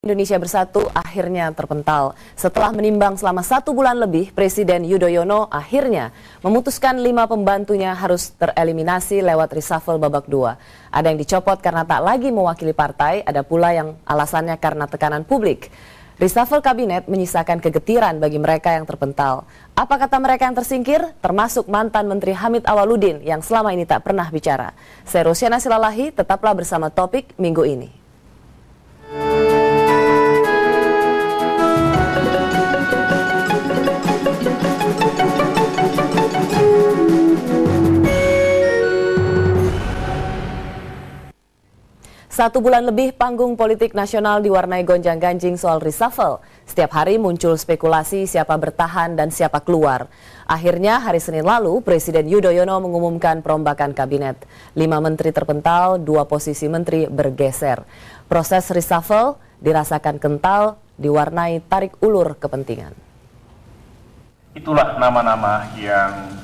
Indonesia Bersatu akhirnya terpental. Setelah menimbang selama 1 bulan lebih, Presiden Yudhoyono akhirnya memutuskan 5 pembantunya harus tereliminasi lewat reshuffle babak 2. Ada yang dicopot karena tak lagi mewakili partai, ada pula yang alasannya karena tekanan publik. Reshuffle kabinet menyisakan kegetiran bagi mereka yang terpental. Apa kata mereka yang tersingkir? Termasuk mantan Menteri Hamid Awaludin yang selama ini tak pernah bicara. Saya Rosyana Silalahi, tetaplah bersama Topik minggu ini. Satu bulan lebih panggung politik nasional diwarnai gonjang-ganjing soal reshuffle. Setiap hari muncul spekulasi siapa bertahan dan siapa keluar. Akhirnya hari Senin lalu Presiden Yudhoyono mengumumkan perombakan kabinet. 5 menteri terpental, 2 posisi menteri bergeser. Proses reshuffle dirasakan kental, diwarnai tarik ulur kepentingan. Itulah nama-nama yang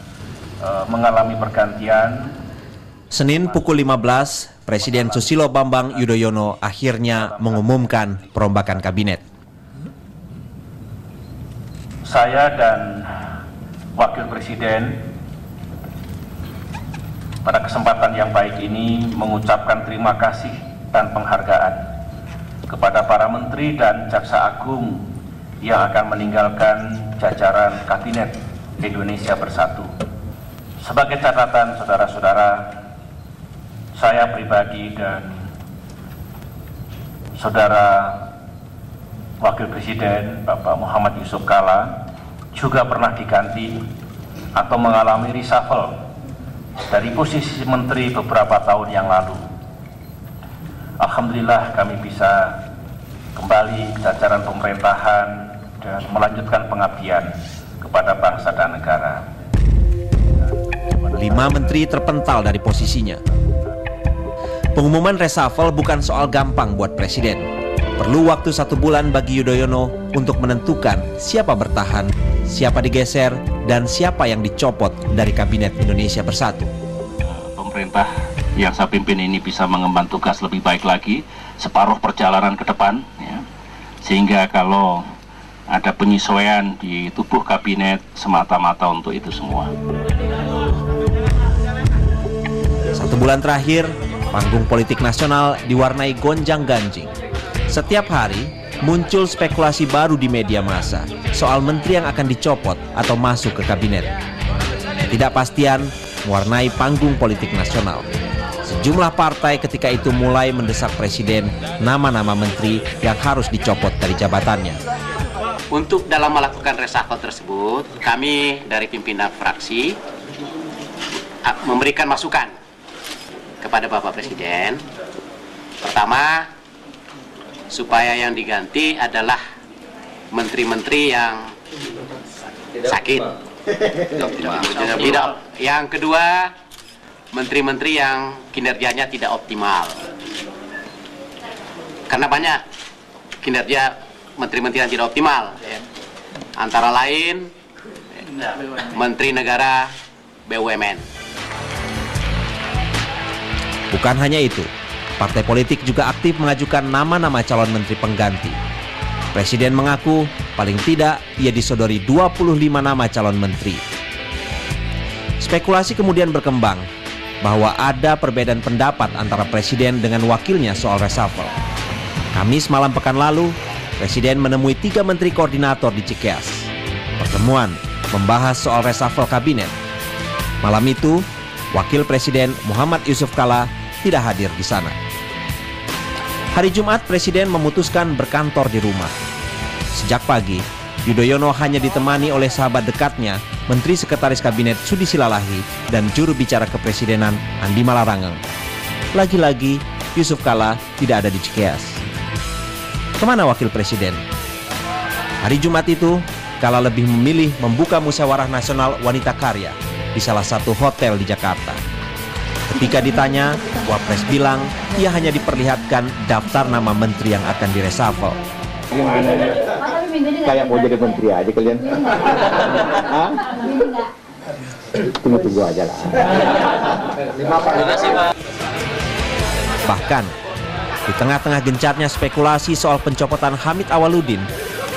mengalami pergantian. Senin pukul 15, Presiden Susilo Bambang Yudhoyono akhirnya mengumumkan perombakan kabinet. Saya dan Wakil Presiden pada kesempatan yang baik ini mengucapkan terima kasih dan penghargaan kepada para menteri dan jaksa agung yang akan meninggalkan jajaran Kabinet Indonesia Bersatu. Sebagai catatan saudara-saudara, saya pribadi dan saudara Wakil Presiden Bapak Muhammad Yusuf Kalla juga pernah diganti atau mengalami reshuffle dari posisi menteri beberapa tahun yang lalu. Alhamdulillah kami bisa kembali ke jajaran pemerintahan dan melanjutkan pengabdian kepada bangsa dan negara. 5 menteri terpental dari posisinya. Pengumuman reshuffle bukan soal gampang buat Presiden. Perlu waktu 1 bulan bagi Yudhoyono untuk menentukan siapa bertahan, siapa digeser, dan siapa yang dicopot dari Kabinet Indonesia Bersatu. Pemerintah yang saya pimpin ini bisa mengemban tugas lebih baik lagi, separuh perjalanan ke depan, ya. Sehingga kalau ada penyesuaian di tubuh kabinet semata-mata untuk itu semua. 1 bulan terakhir, panggung politik nasional diwarnai gonjang-ganjing. Setiap hari muncul spekulasi baru di media massa soal menteri yang akan dicopot atau masuk ke kabinet. Ketidakpastian mewarnai panggung politik nasional. Sejumlah partai ketika itu mulai mendesak Presiden nama-nama menteri yang harus dicopot dari jabatannya. Untuk dalam melakukan reshuffle tersebut, kami dari pimpinan fraksi memberikan masukan kepada Bapak Presiden. Pertama, supaya yang diganti adalah menteri-menteri yang sakit. Tidak. Yang kedua, menteri-menteri yang kinerjanya tidak optimal. Karena banyak kinerja menteri-menteri yang tidak optimal. Antara lain, Menteri Negara BUMN. Bukan hanya itu, partai politik juga aktif mengajukan nama-nama calon menteri pengganti. Presiden mengaku paling tidak ia disodori 25 nama calon menteri. Spekulasi kemudian berkembang bahwa ada perbedaan pendapat antara Presiden dengan wakilnya soal reshuffle. Kamis malam pekan lalu, Presiden menemui 3 menteri koordinator di Cikeas. Pertemuan membahas soal reshuffle kabinet. Malam itu, Wakil Presiden Muhammad Yusuf Kalla tidak hadir di sana. Hari Jumat, Presiden memutuskan berkantor di rumah. Sejak pagi, Yudhoyono hanya ditemani oleh sahabat dekatnya, Menteri Sekretaris Kabinet Sudi Silalahi dan juru bicara kepresidenan Andi Malarangeng. Lagi-lagi, Yusuf Kalla tidak ada di Cikeas. Kemana Wakil Presiden? Hari Jumat itu, Kalla lebih memilih membuka musyawarah nasional wanita karya di salah satu hotel di Jakarta. Ketika ditanya, Wapres bilang ia hanya diperlihatkan daftar nama menteri yang akan direshuffle. Kayak mau jadi menteri aja kalian. Tunggu-tunggu aja lah. Bahkan Di tengah-tengah gencarnya spekulasi soal pencopotan Hamid Awaludin,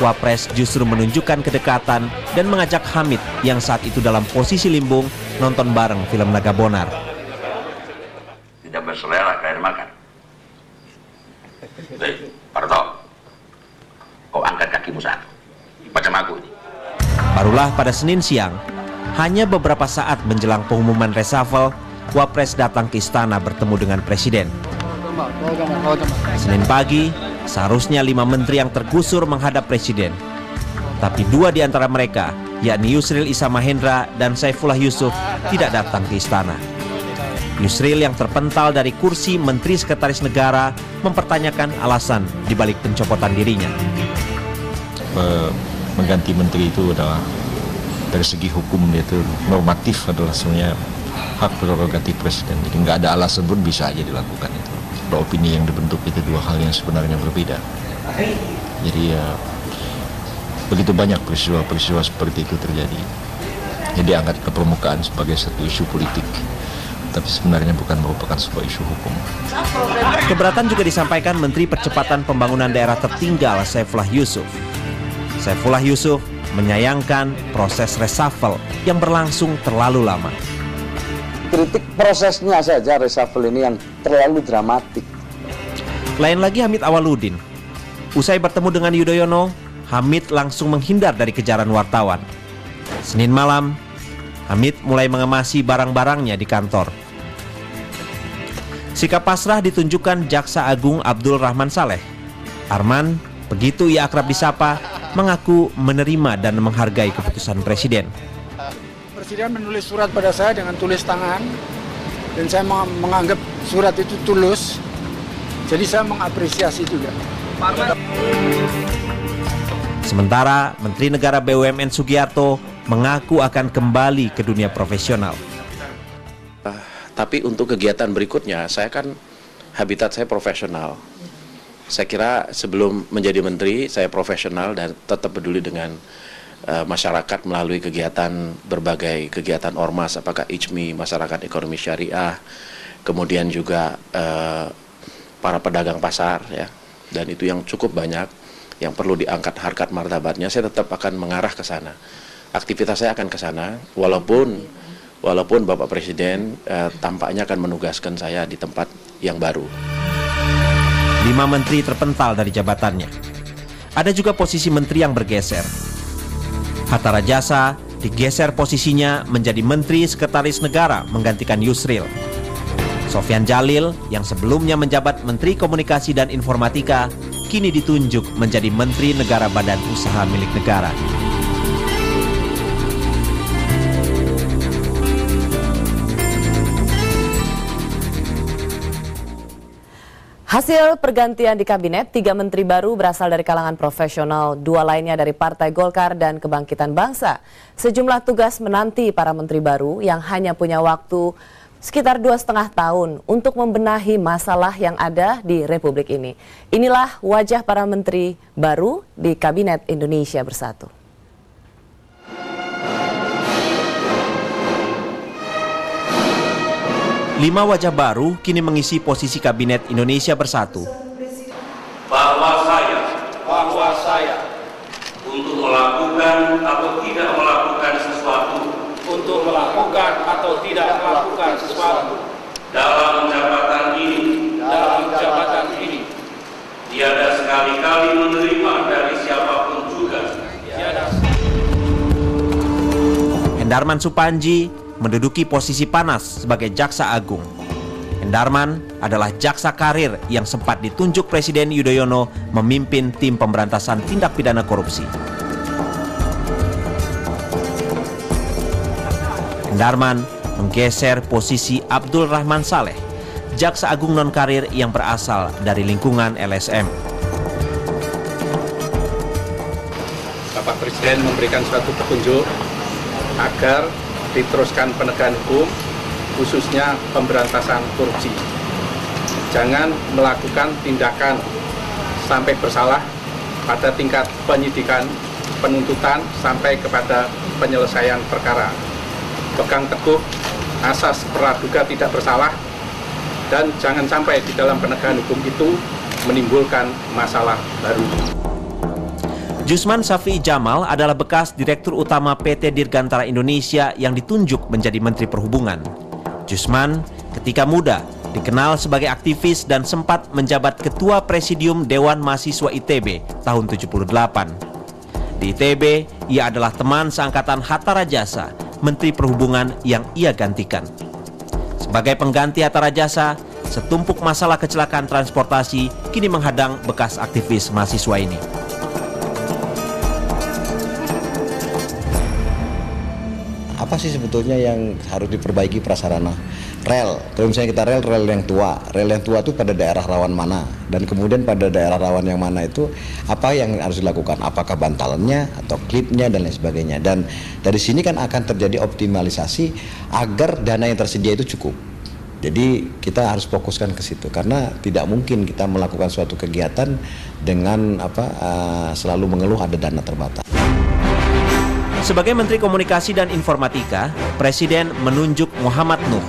Wapres justru menunjukkan kedekatan dan mengajak Hamid yang saat itu dalam posisi limbung nonton bareng film Naga Bonar. Tidak berselera kayak makan. Parto, kau angkat kakimu satu, macam aku ini. Barulah pada Senin siang, hanya beberapa saat menjelang pengumuman reshuffle, Wapres datang ke istana bertemu dengan Presiden. Senin pagi, seharusnya 5 menteri yang tergusur menghadap Presiden. Tapi 2 di antara mereka, yakni Yusril Issa Mahendra dan Saifullah Yusuf, tidak datang ke istana. Yusril yang terpental dari kursi Menteri Sekretaris Negara mempertanyakan alasan dibalik pencopotan dirinya. Mengganti menteri itu adalah dari segi hukum itu normatif adalah sebenarnya hak prerogatif Presiden. Jadi nggak ada alasan pun bisa aja dilakukan itu. Opini yang dibentuk itu 2 hal yang sebenarnya berbeda. Jadi begitu banyak peristiwa-peristiwa seperti itu terjadi. Jadi diangkat ke permukaan sebagai satu isu politik, tapi sebenarnya bukan merupakan sebuah isu hukum. Keberatan juga disampaikan Menteri Percepatan Pembangunan Daerah Tertinggal Saifullah Yusuf. Saifullah Yusuf menyayangkan proses reshuffle yang berlangsung terlalu lama. Kritik prosesnya saja reshuffle ini yang terlalu dramatik. Lain lagi Hamid Awaludin. Usai bertemu dengan Yudhoyono, Hamid langsung menghindar dari kejaran wartawan. Senin malam, Hamid mulai mengemasi barang-barangnya di kantor. Sikap pasrah ditunjukkan Jaksa Agung Abdul Rahman Saleh. Arman, begitu ia akrab disapa, mengaku menerima dan menghargai keputusan Presiden. Presiden menulis surat pada saya dengan tulis tangan, dan saya menganggap surat itu tulus, jadi saya mengapresiasi juga. Sementara Menteri Negara BUMN Sugiarto mengaku akan kembali ke dunia profesional. Tapi untuk kegiatan berikutnya, saya kan habitat saya profesional. Saya kira sebelum menjadi menteri, saya profesional dan tetap peduli dengan masyarakat melalui kegiatan berbagai kegiatan ormas, apakah IJMI, masyarakat ekonomi syariah, kemudian juga para pedagang pasar, ya, dan itu yang cukup banyak, yang perlu diangkat harkat martabatnya. Saya tetap akan mengarah ke sana. Aktivitas saya akan ke sana, walaupun Bapak Presiden tampaknya akan menugaskan saya di tempat yang baru. 5 menteri terpental dari jabatannya. Ada juga posisi menteri yang bergeser. Hatta Rajasa digeser posisinya menjadi Menteri Sekretaris Negara menggantikan Yusril. Sofyan Jalil yang sebelumnya menjabat Menteri Komunikasi dan Informatika kini ditunjuk menjadi Menteri Negara Badan Usaha Milik Negara. Hasil pergantian di kabinet, 3 menteri baru berasal dari kalangan profesional, 2 lainnya dari Partai Golkar dan Kebangkitan Bangsa. Sejumlah tugas menanti para menteri baru yang hanya punya waktu sekitar 2,5 tahun untuk membenahi masalah yang ada di Republik ini. Inilah wajah para menteri baru di Kabinet Indonesia Bersatu. Lima wajah baru kini mengisi posisi Kabinet Indonesia Bersatu. Bahwa saya untuk melakukan atau tidak melakukan sesuatu dalam jabatan ini tiada sekali-kali menerima dari siapapun juga. Hendarman Supanji menduduki posisi panas sebagai Jaksa Agung. Hendarman adalah jaksa karir yang sempat ditunjuk Presiden Yudhoyono memimpin tim pemberantasan tindak pidana korupsi. Hendarman menggeser posisi Abdul Rahman Saleh, jaksa agung non-karir yang berasal dari lingkungan LSM. Bapak Presiden memberikan suatu petunjuk agar diteruskan penegakan hukum, khususnya pemberantasan korupsi. Jangan melakukan tindakan sampai bersalah pada tingkat penyidikan, penuntutan, sampai kepada penyelesaian perkara. Pegang teguh asas praduga tidak bersalah, dan jangan sampai di dalam penegakan hukum itu menimbulkan masalah baru. Jusman Shafi'i Jamal adalah bekas Direktur Utama PT Dirgantara Indonesia yang ditunjuk menjadi Menteri Perhubungan. Jusman ketika muda dikenal sebagai aktivis dan sempat menjabat Ketua Presidium Dewan Mahasiswa ITB tahun 78. Di ITB, ia adalah teman seangkatan Hatta Rajasa, Menteri Perhubungan yang ia gantikan. Sebagai pengganti Hatta Rajasa, setumpuk masalah kecelakaan transportasi kini menghadang bekas aktivis mahasiswa ini. Apa sih sebetulnya yang harus diperbaiki prasarana? Rel, kalau misalnya kita rel yang tua itu pada daerah rawan mana, dan kemudian pada daerah rawan yang mana itu apa yang harus dilakukan, apakah bantalannya atau klipnya dan lain sebagainya. Dan dari sini kan akan terjadi optimalisasi agar dana yang tersedia itu cukup. Jadi kita harus fokuskan ke situ, karena tidak mungkin kita melakukan suatu kegiatan dengan selalu mengeluh ada dana terbatas. Sebagai Menteri Komunikasi dan Informatika, Presiden menunjuk Muhammad Nuh.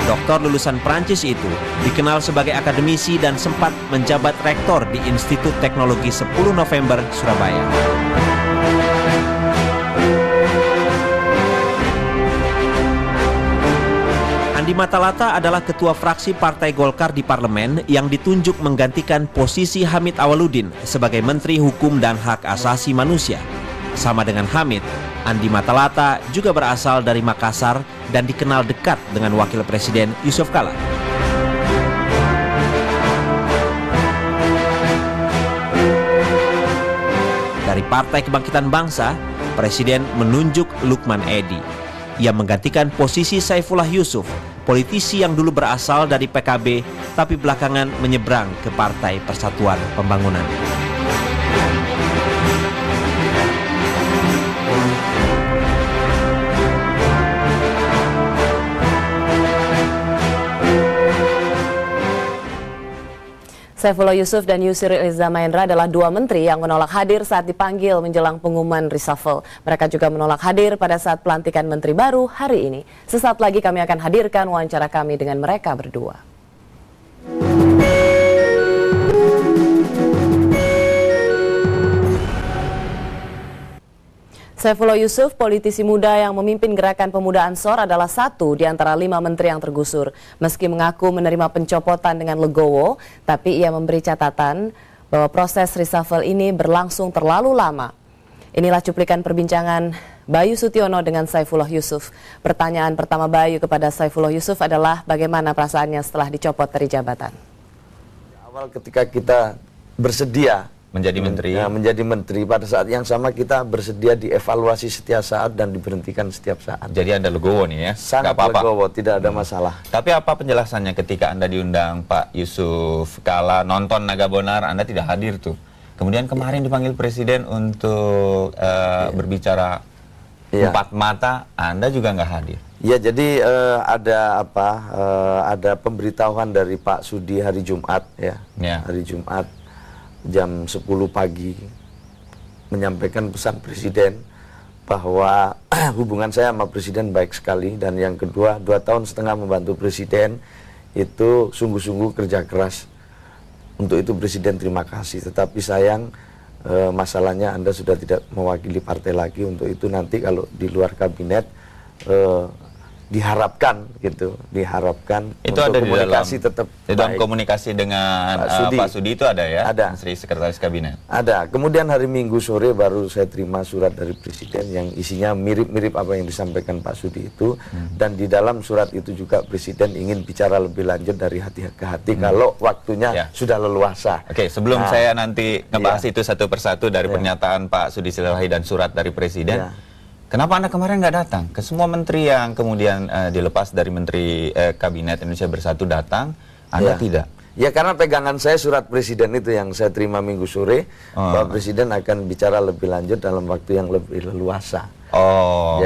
Doktor lulusan Prancis itu dikenal sebagai akademisi dan sempat menjabat rektor di Institut Teknologi 10 November, Surabaya. Andi Matalata adalah ketua fraksi Partai Golkar di parlemen yang ditunjuk menggantikan posisi Hamid Awaludin sebagai Menteri Hukum dan Hak Asasi Manusia. Sama dengan Hamid, Andi Matalata juga berasal dari Makassar dan dikenal dekat dengan Wakil Presiden Yusuf Kala. Dari Partai Kebangkitan Bangsa, Presiden menunjuk Lukman Edi. Ia menggantikan posisi Saifullah Yusuf, politisi yang dulu berasal dari PKB tapi belakangan menyeberang ke Partai Persatuan Pembangunan. Saifullah Yusuf dan Yusril Iza Mahendra adalah dua menteri yang menolak hadir saat dipanggil menjelang pengumuman reshuffle. Mereka juga menolak hadir pada saat pelantikan menteri baru hari ini. Sesaat lagi kami akan hadirkan wawancara kami dengan mereka berdua. Saifullah Yusuf, politisi muda yang memimpin gerakan pemuda Ansor, adalah satu di antara 5 menteri yang tergusur. Meski mengaku menerima pencopotan dengan legowo, tapi ia memberi catatan bahwa proses reshuffle ini berlangsung terlalu lama. Inilah cuplikan perbincangan Bayu Sutiono dengan Saifullah Yusuf. Pertanyaan pertama Bayu kepada Saifullah Yusuf adalah bagaimana perasaannya setelah dicopot dari jabatan? Awal ketika kita bersedia menjadi menteri, pada saat yang sama kita bersedia dievaluasi setiap saat dan diberhentikan setiap saat. Jadi Anda legowo nih ya? Sangat legowo, tidak ada masalah. Tapi apa penjelasannya ketika Anda diundang Pak Yusuf Kala nonton Naga Bonar, Anda tidak hadir tuh? Kemudian kemarin dipanggil Presiden untuk berbicara empat mata, Anda juga nggak hadir? Ya, jadi ada pemberitahuan dari Pak Sudi hari Jumat ya. Hari Jumat jam 10 pagi menyampaikan pesan Presiden bahwa hubungan saya sama Presiden baik sekali, dan yang kedua 2,5 tahun membantu Presiden itu sungguh-sungguh kerja keras. Untuk itu Presiden terima kasih, tetapi sayang masalahnya Anda sudah tidak mewakili partai lagi. Untuk itu nanti kalau di luar kabinet diharapkan itu ada komunikasi tetap dalam komunikasi dengan Pak Sudi itu ada ya? Ada. Menteri Sekretaris Kabinet. Ada. Kemudian hari Minggu sore baru saya terima surat dari Presiden yang isinya mirip-mirip apa yang disampaikan Pak Sudi itu, dan di dalam surat itu juga Presiden ingin bicara lebih lanjut dari hati ke hati kalau waktunya sudah leluasa. Oke, sebelum saya nanti ngebahas itu satu persatu dari pernyataan Pak Sudi Silalahi dan surat dari Presiden. Kenapa Anda kemarin nggak datang? Ke semua menteri yang kemudian dilepas dari Menteri Kabinet Indonesia Bersatu datang, Anda tidak? Ya, karena pegangan saya surat Presiden itu yang saya terima Minggu sore, bahwa Presiden akan bicara lebih lanjut dalam waktu yang lebih leluasa.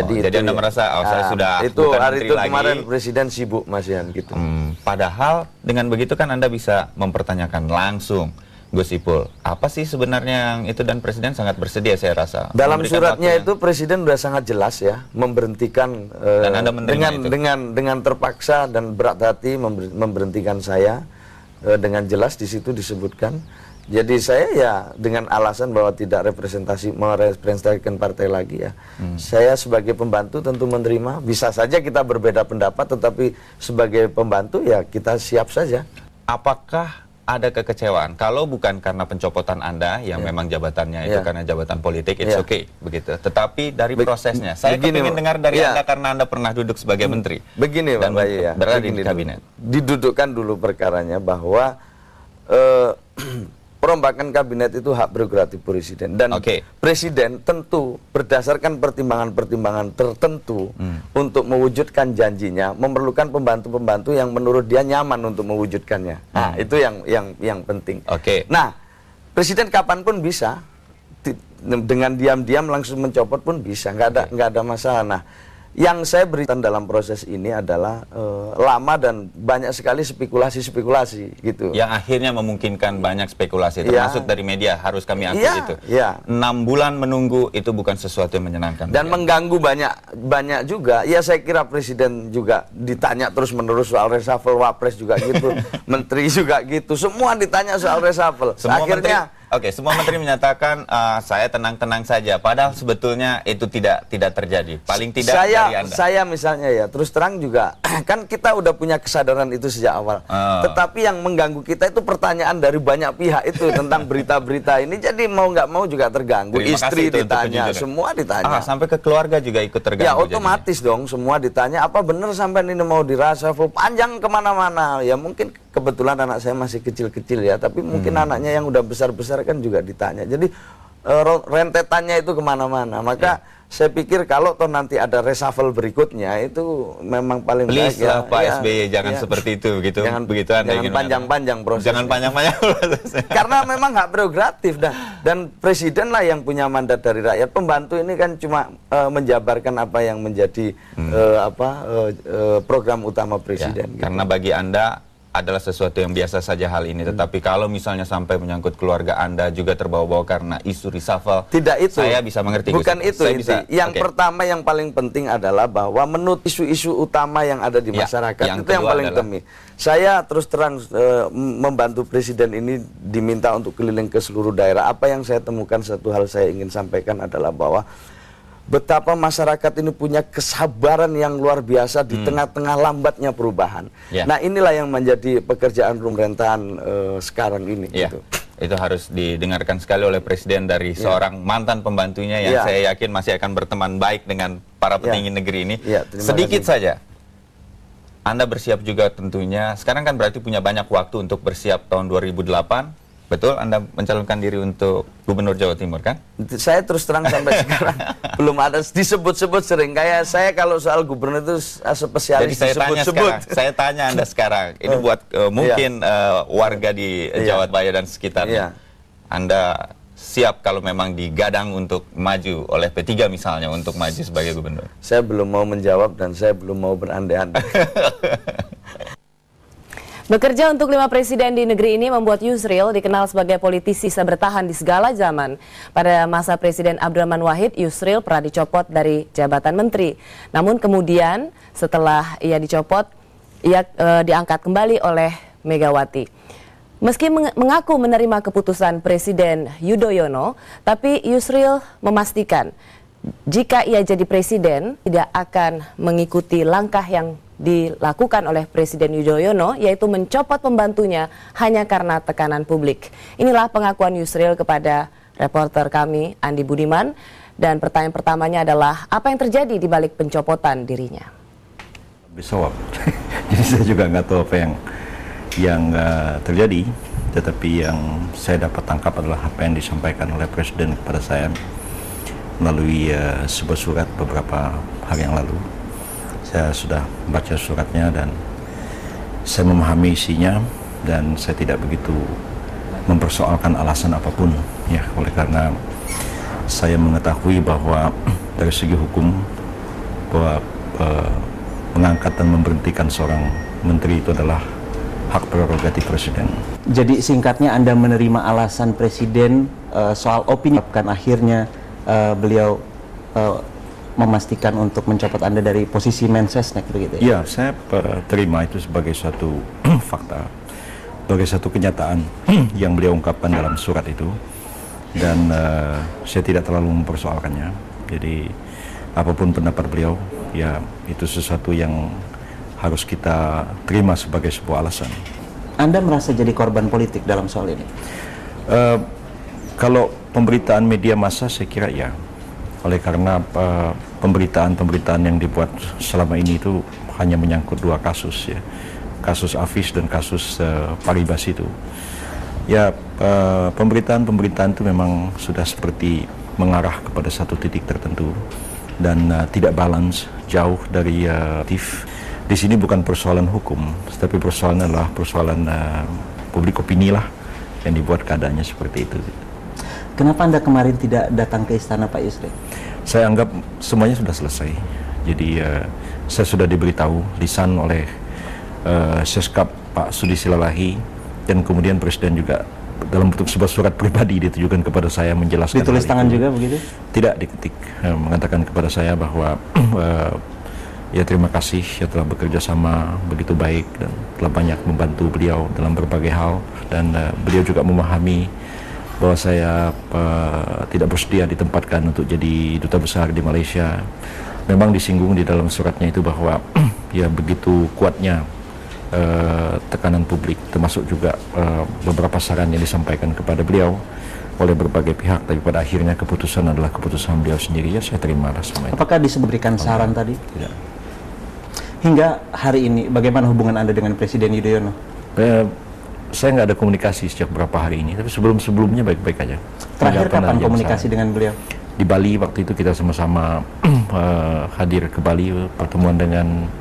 Jadi Anda merasa saya sudah itu bukan hari menteri itu lagi. Kemarin Presiden sibuk Mas Yan gitu. Padahal dengan begitu kan Anda bisa mempertanyakan langsung Gus Ipul. Apa sih sebenarnya yang itu, dan Presiden sangat bersedia saya rasa. Dalam suratnya itu Presiden sudah sangat jelas ya, memberhentikan dan Anda dengan terpaksa dan berat hati memberhentikan saya, dengan jelas di situ disebutkan. Jadi saya ya dengan alasan bahwa tidak merepresentasikan partai lagi ya. Saya sebagai pembantu tentu menerima, bisa saja kita berbeda pendapat, tetapi sebagai pembantu ya kita siap saja. Apakah ada kekecewaan kalau bukan karena pencopotan Anda yang memang jabatannya itu karena jabatan politik, it's okay begitu, tetapi dari prosesnya saya ingin dengar dari Anda karena Anda pernah duduk sebagai menteri begini dan Pak Bayu ya, berada di kabinet. Didudukkan dulu perkaranya bahwa perombakan kabinet itu hak prerogatif presiden, dan presiden tentu berdasarkan pertimbangan-pertimbangan tertentu untuk mewujudkan janjinya memerlukan pembantu-pembantu yang menurut dia nyaman untuk mewujudkannya. Nah, itu yang penting. Nah, presiden kapanpun bisa dengan diam-diam langsung mencopot pun bisa, nggak ada masalah. Nah, yang saya berikan dalam proses ini adalah lama dan banyak sekali spekulasi gitu. Yang akhirnya memungkinkan banyak spekulasi, termasuk dari media, harus kami akui itu. 6 bulan menunggu itu bukan sesuatu yang menyenangkan. Dan mengganggu banyak juga. Ya saya kira Presiden juga ditanya terus-menerus soal reshuffle, Wapres juga gitu, Menteri juga gitu, semua ditanya soal reshuffle. Akhirnya semua menteri menyatakan saya tenang-tenang saja, padahal sebetulnya itu tidak terjadi. Paling tidak dari Anda. Saya misalnya ya, terus terang juga, kan kita udah punya kesadaran itu sejak awal. Tetapi yang mengganggu kita itu pertanyaan dari banyak pihak itu tentang berita-berita ini, jadi mau nggak mau juga terganggu. Istri ditanya, semua ditanya. Sampai ke keluarga juga ikut terganggu. Ya otomatis dong, semua ditanya, apa benar sampai ini mau dirasafel panjang kemana-mana. Ya mungkin kebetulan anak saya masih kecil-kecil ya, tapi mungkin anaknya yang udah besar-besar kan juga ditanya. Jadi rentetannya itu kemana-mana. Maka saya pikir kalau toh nanti ada reshuffle berikutnya itu memang paling baik ya. Pak SBY jangan seperti itu begitu. Jangan panjang-panjang proses. Jangan panjang-panjang prosesnya. Karena memang hak prerogatif dan presiden lah yang punya mandat dari rakyat. Pembantu ini kan cuma menjabarkan apa yang menjadi program utama presiden. Gitu. Karena bagi Anda adalah sesuatu yang biasa saja hal ini, tetapi kalau misalnya sampai menyangkut keluarga Anda juga terbawa-bawa karena isu reshuffle, tidak itu. Saya bisa mengerti. Bukan itu inti. Yang pertama yang paling penting adalah bahwa menurut isu-isu utama yang ada di masyarakat itu yang paling penting. Saya terus terang membantu presiden ini diminta untuk keliling ke seluruh daerah. Apa yang saya temukan, satu hal saya ingin sampaikan adalah bahwa betapa masyarakat ini punya kesabaran yang luar biasa di tengah-tengah lambatnya perubahan. Nah inilah yang menjadi pekerjaan pemerintahan sekarang ini. Gitu. Itu harus didengarkan sekali oleh Presiden dari seorang mantan pembantunya yang saya yakin masih akan berteman baik dengan para petinggi negeri ini. Sedikit saja, Anda bersiap juga tentunya, sekarang kan berarti punya banyak waktu untuk bersiap tahun 2008. Betul, Anda mencalonkan diri untuk Gubernur Jawa Timur kan? Saya terus terang sampai sekarang belum ada, disebut-sebut sering. Kayak saya kalau soal gubernur itu spesialis disebut-sebut. Saya tanya Anda sekarang, ini buat mungkin warga di Jawa Barat dan sekitarnya. Anda siap kalau memang digadang untuk maju oleh P3 misalnya untuk maju sebagai gubernur? Saya belum mau menjawab dan saya belum mau berandai-andai. Bekerja untuk 5 presiden di negeri ini membuat Yusril dikenal sebagai politisi bisa bertahan di segala zaman. Pada masa Presiden Abdurrahman Wahid, Yusril pernah dicopot dari jabatan menteri. Namun kemudian setelah ia dicopot, ia diangkat kembali oleh Megawati. Meski mengaku menerima keputusan Presiden Yudhoyono, tapi Yusril memastikan jika ia jadi presiden tidak akan mengikuti langkah yang dilakukan oleh Presiden Yudhoyono, yaitu mencopot pembantunya hanya karena tekanan publik. Inilah pengakuan Yusril kepada reporter kami Andi Budiman, dan pertanyaan pertamanya adalah apa yang terjadi di balik pencopotan dirinya. Bisawab. Jadi saya juga nggak tahu apa yang terjadi, tetapi yang saya dapat tangkap adalah apa yang disampaikan oleh Presiden kepada saya melalui sebuah surat beberapa hari yang lalu. Saya sudah baca suratnya dan saya memahami isinya, dan saya tidak begitu mempersoalkan alasan apapun ya, oleh karena saya mengetahui bahwa dari segi hukum bahwa mengangkat dan memberhentikan seorang menteri itu adalah hak prerogatif presiden. Jadi singkatnya Anda menerima alasan presiden soal opini, kan akhirnya beliau memastikan untuk mencopot Anda dari posisi Mensesnek begitu ya? Iya, saya terima itu sebagai satu fakta, sebagai satu kenyataan yang beliau ungkapkan dalam surat itu, dan saya tidak terlalu mempersoalkannya. Jadi apapun pendapat beliau, ya itu sesuatu yang harus kita terima sebagai sebuah alasan. Anda merasa jadi korban politik dalam soal ini? Kalau pemberitaan media massa saya kira ya, oleh karena pemberitaan-pemberitaan yang dibuat selama ini itu hanya menyangkut dua kasus ya, kasus Afis dan kasus Paribas itu. Ya pemberitaan-pemberitaan itu memang sudah seperti mengarah kepada satu titik tertentu dan tidak balance, jauh dari di sini bukan persoalan hukum, tapi persoalan adalah persoalan publik opini lah yang dibuat keadaannya seperti itu. Kenapa Anda kemarin tidak datang ke istana Pak Yusril? Saya anggap semuanya sudah selesai. Jadi saya sudah diberitahu lisan oleh Seskap Pak Sudi Silalahi, dan kemudian Presiden juga dalam bentuk sebuah surat pribadi ditujukan kepada saya menjelaskan. Ditulis tangan juga begitu? Tidak, diketik, mengatakan kepada saya bahwa ya terima kasih ya telah bekerja sama begitu baik dan telah banyak membantu beliau dalam berbagai hal, dan beliau juga memahami bahwa saya tidak bersedia ditempatkan untuk jadi duta besar di Malaysia. Memang disinggung di dalam suratnya itu bahwa ya begitu kuatnya tekanan publik, termasuk juga beberapa saran yang disampaikan kepada beliau oleh berbagai pihak, tapi pada akhirnya keputusan adalah keputusan beliau sendiri. Ya saya terimalah semua itu. Apakah disebutkan saran tadi? Tidak. Hingga hari ini bagaimana hubungan Anda dengan Presiden Yudhoyono? Saya nggak ada komunikasi sejak beberapa hari ini, tapi sebelum-sebelumnya baik-baik aja. Terakhir kapan komunikasi dengan beliau? Di Bali, waktu itu kita sama-sama hadir ke Bali, pertemuan dengan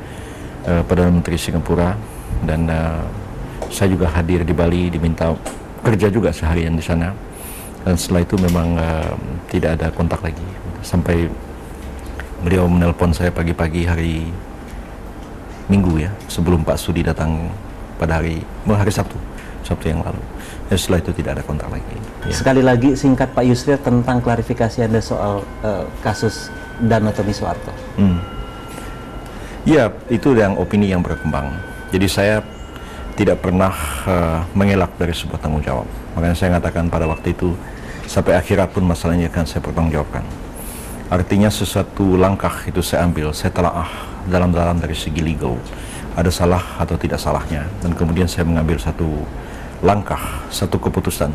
Perdana Menteri Singapura, dan saya juga hadir di Bali, diminta kerja juga seharian di sana, dan setelah itu memang tidak ada kontak lagi, sampai beliau menelpon saya pagi-pagi hari Minggu ya, sebelum Pak Sudi datang pada hari Sabtu yang lalu. Ya, setelah itu tidak ada kontak lagi. Ya. Sekali lagi singkat Pak Yusril tentang klarifikasi Anda soal kasus Danau Tommy Soeharto. Ya, itu yang opini yang berkembang. Jadi saya tidak pernah mengelak dari sebuah tanggung jawab. Makanya saya katakan pada waktu itu, sampai akhirat pun masalahnya akan saya pertanggungjawabkan. Artinya sesuatu langkah itu saya ambil, saya telaah dalam-dalam dari segi legal, ada salah atau tidak salahnya, dan kemudian saya mengambil satu langkah, satu keputusan,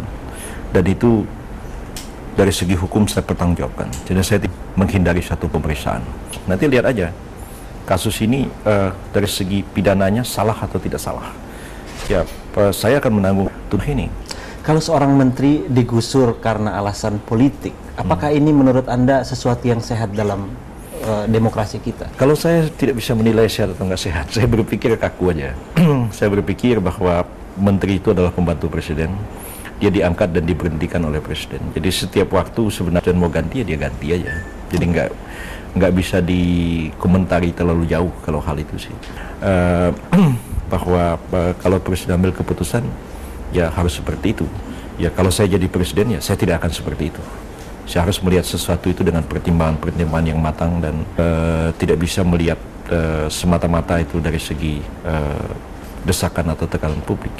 dan itu dari segi hukum saya pertanggungjawabkan. Jadi saya menghindari satu pemeriksaan. Nanti lihat aja kasus ini dari segi pidananya salah atau tidak salah. Ya, saya akan menanggung tuduh ini. Kalau seorang menteri digusur karena alasan politik, apakah ini menurut Anda sesuatu yang sehat dalam demokrasi kita? Kalau saya tidak bisa menilai sehat atau nggak sehat, saya berpikir kaku aja. Saya berpikir bahwa menteri itu adalah pembantu presiden, dia diangkat dan diberhentikan oleh presiden. Jadi setiap waktu sebenarnya mau ganti ya dia ganti aja. Jadi nggak bisa dikomentari terlalu jauh kalau hal itu sih. Bahwa kalau presiden ambil keputusan ya harus seperti itu. Ya kalau saya jadi presiden ya saya tidak akan seperti itu. Saya harus melihat sesuatu itu dengan pertimbangan-pertimbangan yang matang, dan tidak bisa melihat semata-mata itu dari segi desakan atau tekanan publik.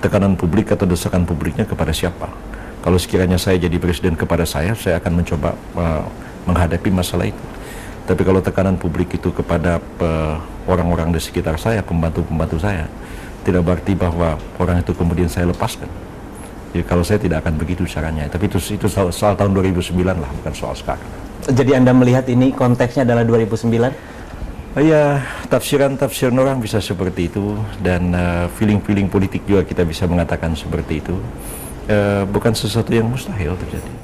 Tekanan publik atau desakan publiknya kepada siapa? Kalau sekiranya saya jadi presiden kepada saya akan mencoba menghadapi masalah itu. Tapi kalau tekanan publik itu kepada orang-orang di sekitar saya, pembantu-pembantu saya, tidak berarti bahwa orang itu kemudian saya lepaskan. Jadi kalau saya tidak akan begitu caranya. Tapi itu soal tahun 2009 lah, bukan soal sekarang. Jadi Anda melihat ini konteksnya adalah 2009? Ya, tafsiran orang bisa seperti itu, dan feeling-feeling politik juga kita bisa mengatakan seperti itu. Bukan sesuatu yang mustahil terjadi.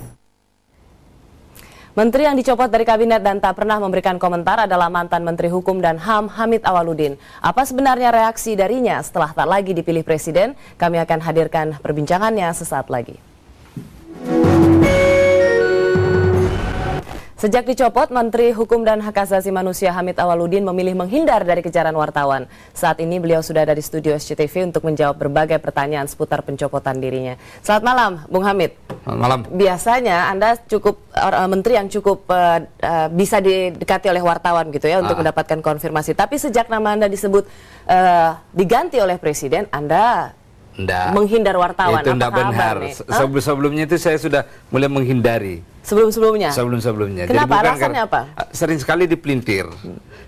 Menteri yang dicopot dari kabinet dan tak pernah memberikan komentar adalah mantan Menteri Hukum dan HAM Hamid Awaludin. Apa sebenarnya reaksi darinya setelah tak lagi dipilih presiden? Kami akan hadirkan perbincangannya sesaat lagi. Sejak dicopot, Menteri Hukum dan Hak Asasi Manusia Hamid Awaludin memilih menghindar dari kejaran wartawan. Saat ini beliau sudah ada di studio SCTV untuk menjawab berbagai pertanyaan seputar pencopotan dirinya. Selamat malam, Bung Hamid. Selamat malam. Biasanya Anda cukup menteri yang cukup bisa didekati oleh wartawan gitu ya untuk mendapatkan konfirmasi. Tapi sejak nama Anda disebut diganti oleh Presiden, Anda menghindar wartawan. Itu tidak benar. Sebelumnya itu saya sudah mulai menghindari. Sebelum-sebelumnya? Sebelum-sebelumnya. Kenapa? Alasannya apa? Sering sekali dipelintir.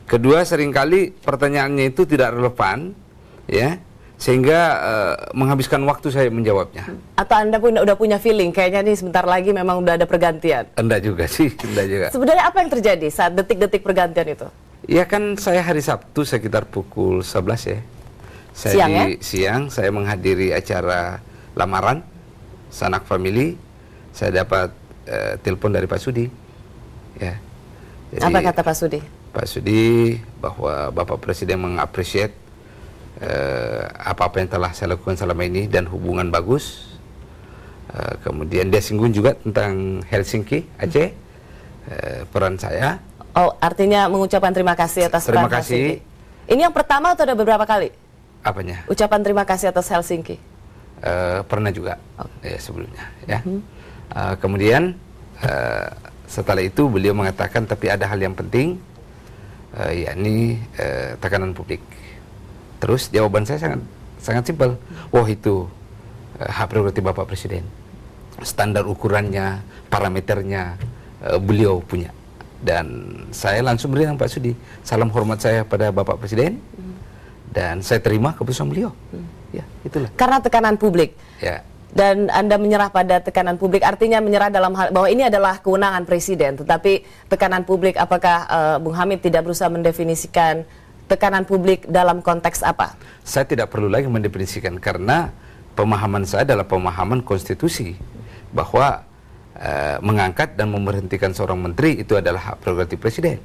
Kedua, seringkali pertanyaannya itu tidak relevan, ya, sehingga menghabiskan waktu saya menjawabnya. Atau Anda udah punya feeling, kayaknya nih sebentar lagi memang udah ada pergantian? Enggak juga sih, enggak juga. Sebenarnya apa yang terjadi saat detik-detik pergantian itu? Ya kan saya hari Sabtu sekitar pukul 11 ya. Siang saya menghadiri acara lamaran Sanak Family. Saya dapat telepon dari Pak Sudi. Ya. Jadi, apa kata Pak Sudi? Pak Sudi bahwa Bapak Presiden mengapresiasi apa-apa yang telah saya lakukan selama ini dan hubungan bagus. Kemudian dia singgung juga tentang Helsinki, Aceh, peran saya. Oh, artinya mengucapkan terima kasih atas peran Helsinki. Ini yang pertama atau ada beberapa kali? Apanya? Ucapan terima kasih atas Helsinki. Pernah juga sebelumnya, ya. Kemudian setelah itu beliau mengatakan tapi ada hal yang penting, yakni tekanan publik. Terus jawaban saya sangat simpel. Wah, itu hak prerogatif Bapak Presiden. Standar ukurannya, parameternya beliau punya. Dan saya langsung berikan Pak Sudi salam hormat saya pada Bapak Presiden. Dan saya terima keputusan beliau. Ya, itulah. Karena tekanan publik. Ya. Dan Anda menyerah pada tekanan publik, artinya menyerah dalam hal bahwa ini adalah kewenangan Presiden. Tetapi tekanan publik, apakah Bung Hamid tidak berusaha mendefinisikan tekanan publik dalam konteks apa? Saya tidak perlu lagi mendefinisikan karena pemahaman saya adalah pemahaman konstitusi bahwa mengangkat dan memberhentikan seorang menteri itu adalah hak prerogatif Presiden.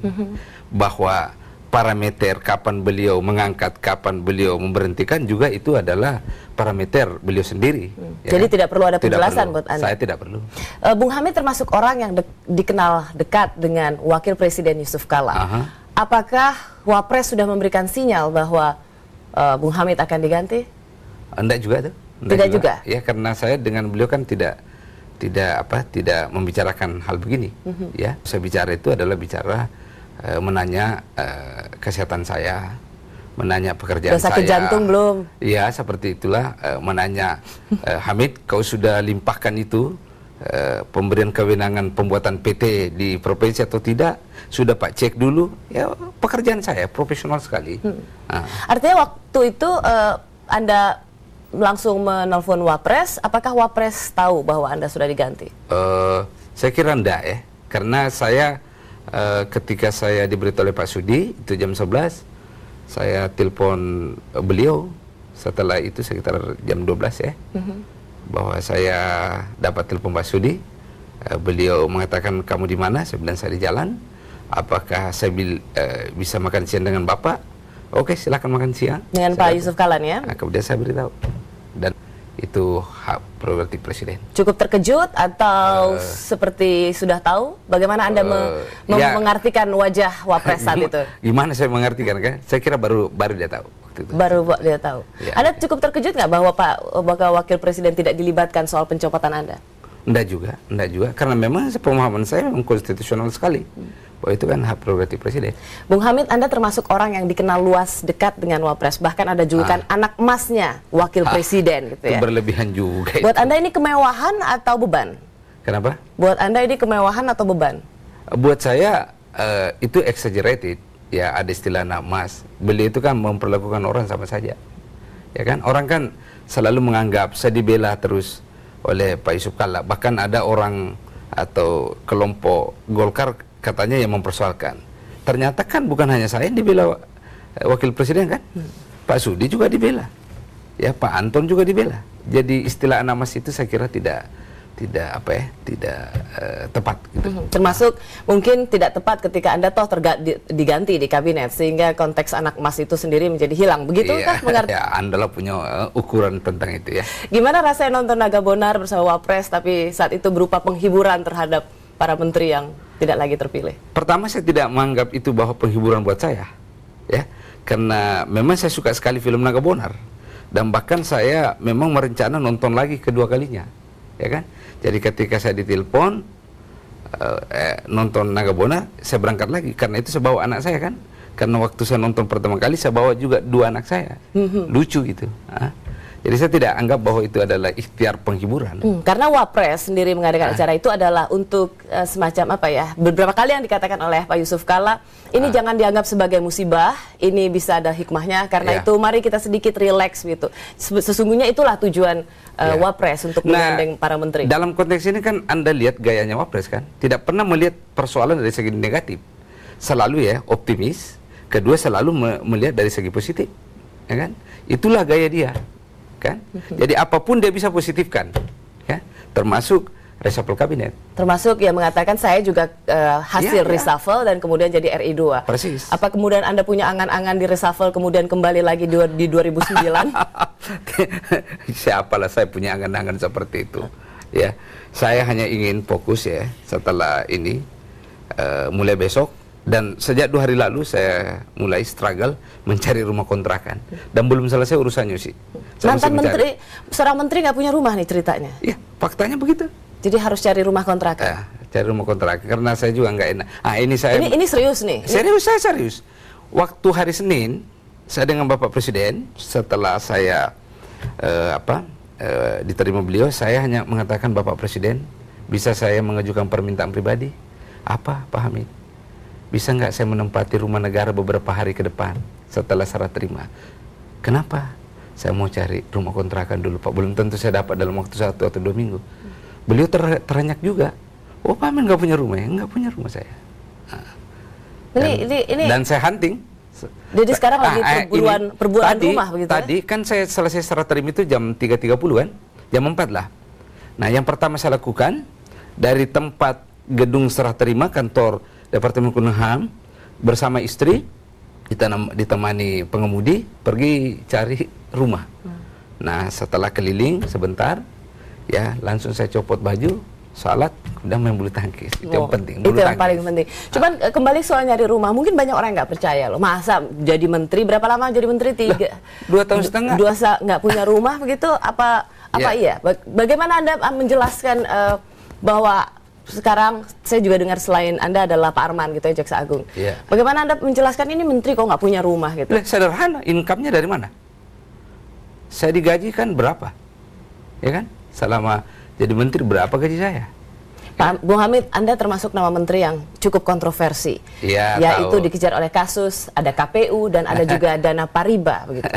Bahwa parameter kapan beliau mengangkat, kapan beliau memberhentikan juga itu adalah parameter beliau sendiri. Jadi tidak perlu ada penjelasan buat Anda? Saya tidak perlu. Bung Hamid termasuk orang yang dikenal dekat dengan Wakil Presiden Yusuf Kala. Apakah Wapres sudah memberikan sinyal bahwa Bung Hamid akan diganti? Enggak juga tuh. Tidak juga? Ya, karena saya dengan beliau kan tidak membicarakan hal begini. Ya, saya bicara itu adalah bicara menanya kesehatan saya, menanya pekerjaan saya. Sakit jantung belum? Iya, seperti itulah. Menanya, Hamid, kau sudah limpahkan itu pemberian kewenangan pembuatan PT di provinsi atau tidak? Sudah Pak cek dulu. Ya, pekerjaan saya profesional sekali. Artinya waktu itu Anda langsung menelpon Wapres. Apakah Wapres tahu bahwa Anda sudah diganti? Saya kira enggak ya, karena saya ketika saya diberitahu oleh Pak Sudi itu jam 11, saya telepon beliau setelah itu sekitar jam 12 ya, bahwa saya dapat telepon Pak Sudi. Beliau mengatakan kamu di mana? Saya bilang saya di jalan. Apakah saya bisa makan siang dengan Bapak? Oke, silakan makan siang dengan Pak Yusuf Kala ya. Nah, kemudian saya beritahu dan itu hak prerogatif Presiden. Cukup terkejut atau seperti sudah tahu? Bagaimana Anda mengartikan wajah Wapres saat itu? Gimana saya mengartikan kan? Saya kira baru dia tahu waktu itu. Baru dia tahu. Ya. Anda cukup terkejut nggak bahwa Pak Wakil Presiden tidak dilibatkan soal pencopotan Anda? Enggak juga, karena memang pemahaman saya memang konstitusional sekali. Bahwa itu kan hak prerogatif Presiden. Bung Hamid, Anda termasuk orang yang dikenal luas dekat dengan Wapres, bahkan ada julukan anak emasnya Wakil Presiden gitu ya. Itu berlebihan juga. Buat Anda ini kemewahan atau beban? Kenapa? Buat Anda ini kemewahan atau beban? Buat saya itu exaggerated. Ya, ada istilah anak emas. Beliau itu kan memperlakukan orang sama saja. Ya kan? Orang kan selalu menganggap saya dibela terus oleh Pak Yusuf Kala. Bahkan ada orang atau kelompok Golkar katanya yang mempersoalkan. Ternyata kan bukan hanya saya yang dibela Wakil Presiden kan? Pak Sudi juga dibela. Ya, Pak Anton juga dibela. Jadi istilah anak emas itu saya kira tidak tepat gitu. Termasuk mungkin tidak tepat ketika Anda toh diganti di kabinet sehingga konteks anak emas itu sendiri menjadi hilang. Begitu kah mengerti? Ya, Anda lah punya ukuran tentang itu ya. Gimana rasanya nonton Naga Bonar bersama Wapres tapi saat itu berupa penghiburan terhadap para menteri yang tidak lagi terpilih? Pertama, saya tidak menganggap itu bahwa penghiburan buat saya, ya, karena memang saya suka sekali film Naga Bonar, dan bahkan saya memang merencana nonton lagi kedua kalinya, ya kan? Jadi ketika saya ditelepon nonton Naga Bonar, saya berangkat lagi karena itu saya bawa anak saya kan, karena waktu saya nonton pertama kali saya bawa juga 2 anak saya, lucu gitu. Jadi saya tidak anggap bahwa itu adalah ikhtiar penghiburan. Karena Wapres sendiri mengadakan acara itu adalah untuk semacam apa ya, beberapa kali yang dikatakan oleh Pak Yusuf Kalla, ini jangan dianggap sebagai musibah, ini bisa ada hikmahnya, karena itu mari kita sedikit relax gitu. Sesungguhnya itulah tujuan Wapres untuk menggandeng para menteri. Dalam konteks ini kan Anda lihat gayanya Wapres kan, tidak pernah melihat persoalan dari segi negatif, selalu ya optimis, kedua selalu melihat dari segi positif, ya kan? Itulah gaya dia. Kan? Jadi apapun dia bisa positifkan, ya, termasuk reshuffle kabinet. Termasuk yang mengatakan saya juga hasil reshuffle dan kemudian jadi RI 2. Persis. Apa kemudian Anda punya angan-angan di reshuffle kemudian kembali lagi di 2009? Siapalah saya punya angan-angan seperti itu. Ya, saya hanya ingin fokus ya setelah ini mulai besok. Dan sejak 2 hari lalu saya mulai struggle mencari rumah kontrakan. Dan belum selesai urusannya sih. Mantan menteri, seorang menteri nggak punya rumah nih ceritanya? Iya, faktanya begitu. Jadi harus cari rumah kontrakan? Cari rumah kontrakan, karena saya juga nggak enak. Ini serius nih? Serius, saya serius. Waktu hari Senin, saya dengan Bapak Presiden, setelah saya diterima beliau, saya hanya mengatakan, Bapak Presiden, bisa saya mengajukan permintaan pribadi? Apa, Pak Hamid? Bisa nggak saya menempati rumah negara beberapa hari ke depan setelah serah terima? Kenapa? Saya mau cari rumah kontrakan dulu, Pak. Belum tentu saya dapat dalam waktu 1 atau 2 minggu. Beliau terenyak juga. Oh, Pak Amin nggak punya rumah ya? Nggak punya rumah saya. Dan saya hunting. Jadi sekarang lagi perburuan rumah begitu? Tadi kan saya selesai serah terima itu jam 3.30 kan? Jam 4 lah. Nah, yang pertama saya lakukan dari tempat gedung serah terima kantor Departemen Hukum dan HAM bersama istri ditemani pengemudi pergi cari rumah. Nah, setelah keliling sebentar, ya langsung saya copot baju, salat, kemudian main bulu tangkis. Itu yang penting. Itu yang paling penting. Cuman kembali soal nyari rumah, mungkin banyak orang nggak percaya loh. Masa jadi menteri, berapa lama jadi menteri? 2 tahun setengah. Nggak punya rumah begitu? Apa iya? Bagaimana Anda menjelaskan bahwa sekarang saya juga dengar selain Anda adalah Pak Arman gitu ya, Jaksa Agung. Bagaimana Anda menjelaskan ini menteri kok nggak punya rumah gitu? Sederhana, income-nya dari mana? Saya digaji kan berapa? Ya kan? Selama jadi menteri berapa gaji saya? Pak Bung Hamid, Anda termasuk nama menteri yang cukup kontroversi. Yaitu dikejar oleh kasus, ada KPU dan ada juga dana Pariba begitu.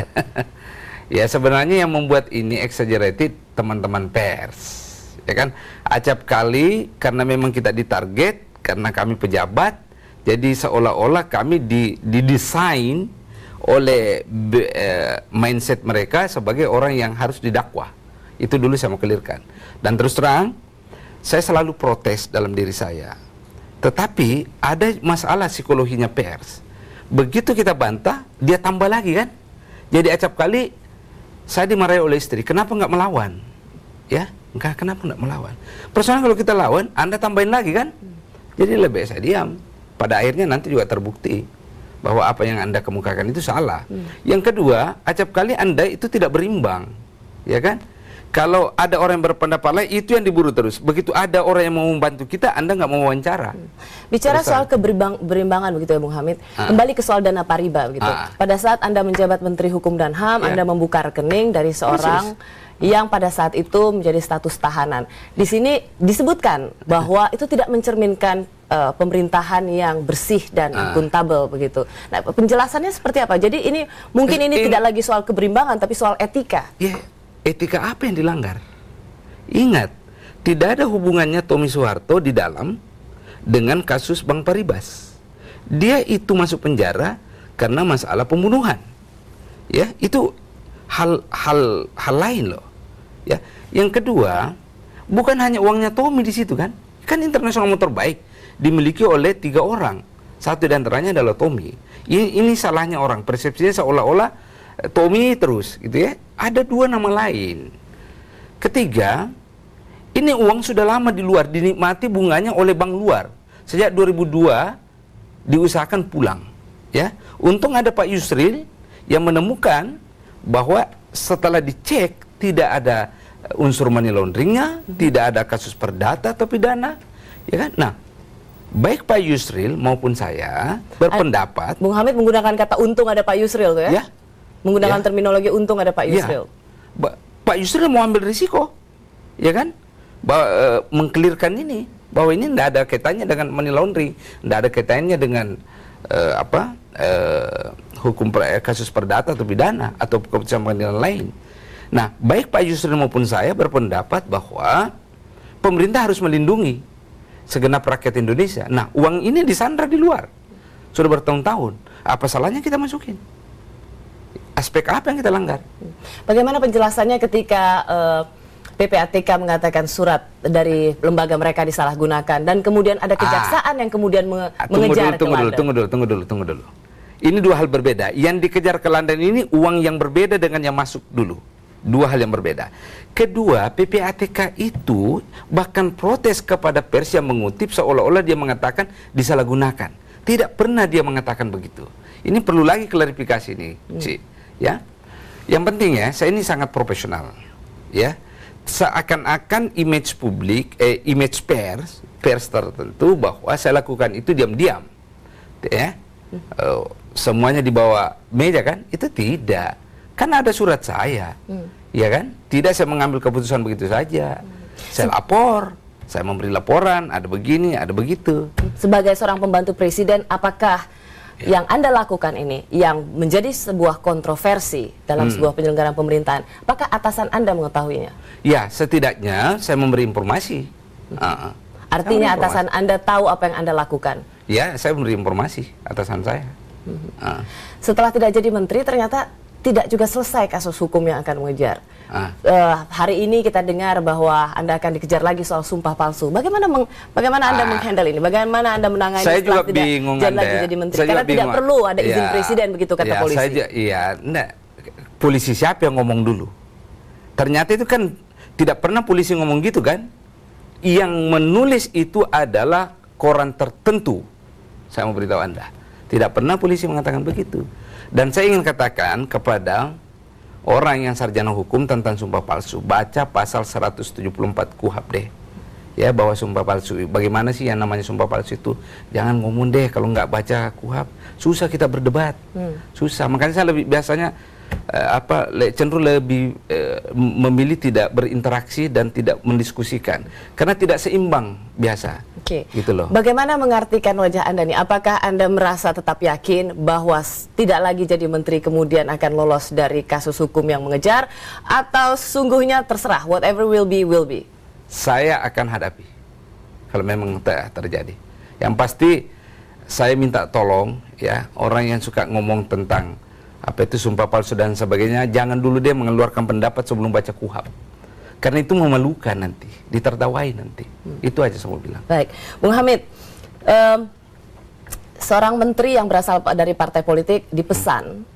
Ya, sebenarnya yang membuat ini exaggerated teman-teman pers. Ya kan, acap kali karena memang kita ditarget, karena kami pejabat, jadi seolah-olah kami didesain oleh mindset mereka sebagai orang yang harus didakwa. Itu dulu saya mau clearkan. Dan terus terang, saya selalu protes dalam diri saya. Tetapi ada masalah psikologinya pers. Begitu kita bantah, dia tambah lagi kan. Jadi acap kali saya dimarahi oleh istri, kenapa nggak melawan? Ya, kenapa nggak melawan? Persoalan kalau kita lawan, Anda tambahin lagi kan? Jadi lebih saya diam. Pada akhirnya nanti juga terbukti bahwa apa yang Anda kemukakan itu salah. Yang kedua, acap kali Anda itu tidak berimbang, ya kan? Kalau ada orang yang berpendapat lain, itu yang diburu terus. Begitu ada orang yang mau membantu kita, Anda nggak mau wawancara. Bicara soal keberimbangan begitu ya, Bung Hamid. Kembali ke soal dana Pariba begitu. Pada saat Anda menjabat Menteri Hukum dan HAM, Anda membuka rekening dari seorang yang pada saat itu menjadi status tahanan. Di sini disebutkan bahwa itu tidak mencerminkan pemerintahan yang bersih dan akuntabel begitu. Nah, penjelasannya seperti apa? Jadi ini mungkin ini tidak lagi soal keberimbangan, tapi soal etika. Etika apa yang dilanggar? Ingat, tidak ada hubungannya Tommy Soeharto di dalam dengan kasus Bank Paribas. Dia itu masuk penjara karena masalah pembunuhan. Ya, itu hal lain loh. Ya, yang kedua, bukan hanya uangnya Tommy di situ kan? Kan internasional motor baik dimiliki oleh 3 orang. Satu di antaranya adalah Tommy. Ini salahnya orang, persepsinya seolah-olah Tommy terus gitu ya. Ada 2 nama lain. Ketiga, ini uang sudah lama di luar, dinikmati bunganya oleh bank luar. Sejak 2002 diusahakan pulang. Ya, untung ada Pak Yusril yang menemukan bahwa setelah dicek tidak ada unsur money launderingnya, tidak ada kasus perdata atau pidana, ya kan? Nah, baik Pak Yusril maupun saya berpendapat. Bung Hamid menggunakan kata untung ada Pak Yusril tuh ya? Menggunakan terminologi untung ada Pak Yusril. Pak Yusril mau ambil risiko, ya kan? Mengkelirkan ini bahwa ini tidak ada kaitannya dengan money laundering, tidak ada kaitannya dengan hukum kasus perdata atau pidana atau keputusan pengadilan lain. Nah, baik Pak Yusril maupun saya berpendapat bahwa pemerintah harus melindungi segenap rakyat Indonesia. Nah, uang ini disandra di luar sudah bertahun-tahun. Apa salahnya kita masukin? Aspek apa yang kita langgar? Bagaimana penjelasannya ketika PPATK mengatakan surat dari lembaga mereka disalahgunakan dan kemudian ada kejaksaan yang kemudian mengejar ke London? Tunggu dulu. Ini dua hal berbeda. Yang dikejar ke London ini uang yang berbeda dengan yang masuk dulu. Dua hal yang berbeda. Kedua, PPATK itu bahkan protes kepada pers yang mengutip seolah-olah dia mengatakan disalahgunakan. Tidak pernah dia mengatakan begitu. Ini perlu lagi klarifikasi nih, Ci. Ya. Yang penting ya, saya ini sangat profesional. Ya. Seakan-akan image publik, image pers tertentu bahwa saya lakukan itu diam-diam. Ya. Semuanya di bawah meja kan? Itu tidak. Kan ada surat saya. Ya kan? Tidak saya mengambil keputusan begitu saja. Saya lapor, saya memberi laporan, ada begini, ada begitu. Sebagai seorang pembantu presiden, apakah yang Anda lakukan ini yang menjadi sebuah kontroversi dalam sebuah penyelenggaraan pemerintahan, apakah atasan Anda mengetahuinya? Ya, setidaknya saya memberi informasi. Artinya atasan Anda tahu apa yang Anda lakukan? Ya, saya memberi informasi atasan saya. Setelah tidak jadi menteri, ternyata tidak juga selesai kasus hukum yang akan mengejar. Hari ini kita dengar bahwa Anda akan dikejar lagi soal sumpah palsu. Bagaimana Anda menghandle ini? Bagaimana Anda menangani saya setelah juga bingung lagi jadi menteri? Karena tidak perlu ada izin presiden, begitu kata polisi. Polisi siapa yang ngomong dulu? Ternyata itu kan tidak pernah polisi ngomong gitu kan? Yang menulis itu adalah koran tertentu. Saya mau beritahu Anda. Tidak pernah polisi mengatakan begitu. Dan saya ingin katakan kepada orang yang sarjana hukum tentang sumpah palsu, baca pasal 174 KUHP deh. Ya, bahwa sumpah palsu, bagaimana sih yang namanya sumpah palsu itu? Jangan ngomong deh kalau nggak baca KUHP. Susah kita berdebat. Susah. Makanya saya lebih biasanya cenderung lebih memilih tidak berinteraksi dan tidak mendiskusikan. Karena tidak seimbang biasa. Gitu loh. Bagaimana mengartikan wajah Anda nih? Apakah Anda merasa tetap yakin bahwa tidak lagi jadi menteri kemudian akan lolos dari kasus hukum yang mengejar, atau sesungguhnya terserah, whatever will be will be? Saya akan hadapi kalau memang terjadi. Yang pasti saya minta tolong ya, orang yang suka ngomong tentang apa itu sumpah palsu dan sebagainya, jangan dulu dia mengeluarkan pendapat sebelum baca KUHP. Karena itu memalukan nanti, ditertawai nanti. Itu aja saya mau bilang. Baik, Bung Hamid, seorang menteri yang berasal dari partai politik dipesan